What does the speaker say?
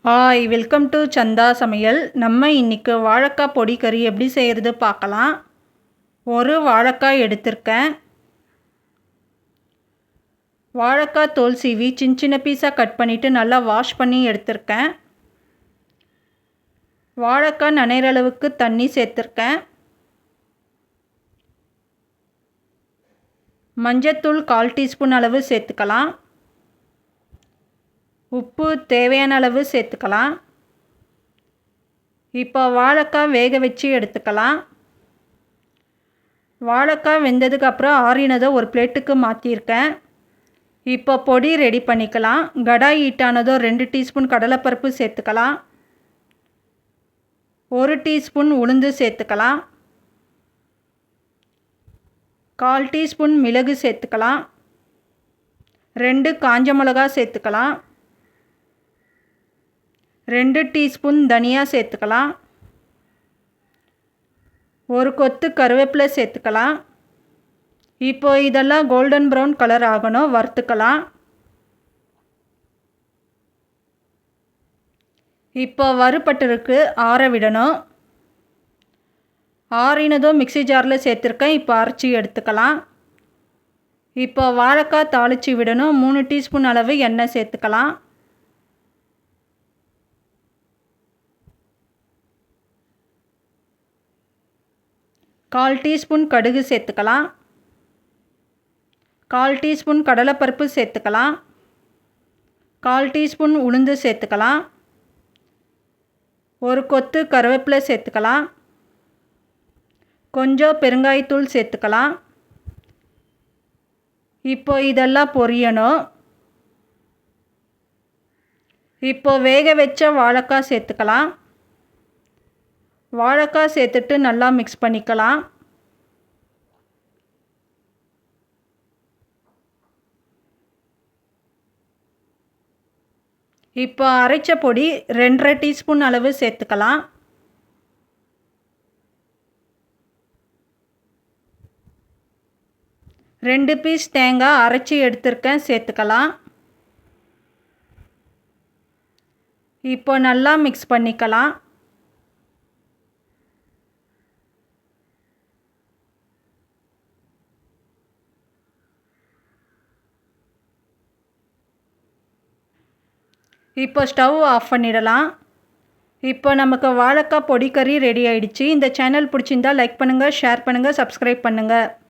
Hi welcome to சந்தா சமையல். நம்ம இன்றைக்கி வாழைக்காய் பொடி கறி எப்படி செய்கிறது பார்க்கலாம். ஒரு வாழைக்காய் எடுத்திருக்கேன். வாழைக்காய் தோல் சீவி சின்ன சின்ன பீஸாக கட் பண்ணிவிட்டு நல்லா வாஷ் பண்ணி எடுத்திருக்கேன். வாழைக்காய் நனைகிற அளவுக்கு தண்ணி சேர்த்துருக்கேன். மஞ்சத்தூள் 1/4 டீஸ்பூன் அளவு சேர்த்துக்கலாம். உப்பு தேவையான அளவு சேர்த்துக்கலாம். இப்போ வாழைக்காய் வேக வச்சு எடுத்துக்கலாம். வாழைக்காய் வெந்ததுக்கப்புறம் ஆறினதை ஒரு பிளேட்டுக்கு மாற்றிருக்கேன். இப்போ பொடி ரெடி பண்ணிக்கலாம். கடாய் ஹீட்டானதோ 2 டீஸ்பூன் கடலைப்பருப்பு சேர்த்துக்கலாம். 1 டீஸ்பூன் உளுந்து சேர்த்துக்கலாம். 1/4 டீஸ்பூன் மிளகு சேர்த்துக்கலாம். 2 காஞ்ச மிளகா சேர்த்துக்கலாம். 2 டீஸ்பூன் தனியா சேர்த்துக்கலாம். 1 கொத்து கருவேப்பிலை சேர்த்துக்கலாம். இப்போ இதெல்லாம் கோல்டன் ப்ரௌன் கலர் ஆகணும், வறுத்துக்கலாம். இப்போ வறுபட்டிருக்கு, ஆற விடணும். ஆறினதும் மிக்ஸி ஜாரில் சேர்த்துருக்கேன். இப்போ அரைச்சி எடுத்துக்கலாம். இப்போ வாழைக்காய் தாளித்து விடணும். 3 டீஸ்பூன் அளவு எண்ணெய் சேர்த்துக்கலாம். கால் டீஸ்பூன் கடுகு சேர்த்துக்கலாம். 1/4 டீஸ்பூன் கடலைப்பருப்பு சேர்த்துக்கலாம். 1/4 டீஸ்பூன் உளுந்து சேர்த்துக்கலாம். 1 கொத்து கருவேப்பிலை சேர்த்துக்கலாம். கொஞ்சம் பெருங்காயத்தூள் சேர்த்துக்கலாம். இப்போ இதெல்லாம் பொரியணும். இப்போ வேக வச்ச வாழைக்காய் சேர்த்துக்கலாம். வாழைக்காய் சேர்த்துட்டு நல்லா மிக்ஸ் பண்ணிக்கலாம். இப்போ அரைச்ச பொடி 2.5 டீஸ்பூன் அளவு சேர்த்துக்கலாம். ரெண்டு பீஸ் தேங்காய் அரைச்சி எடுத்திருக்கேன், சேர்த்துக்கலாம். இப்போ நல்லா மிக்ஸ் பண்ணிக்கலாம். இப்போ ஸ்டவ் ஆஃப் பண்ணிடலாம். இப்போ நமக்கு வாழைக்காய் பொடி கறி ரெடி ஆயிடுச்சு. இந்த சேனல் பிடிச்சிருந்தால் லைக் பண்ணுங்கள், ஷேர் பண்ணுங்கள், சப்ஸ்கிரைப் பண்ணுங்கள்.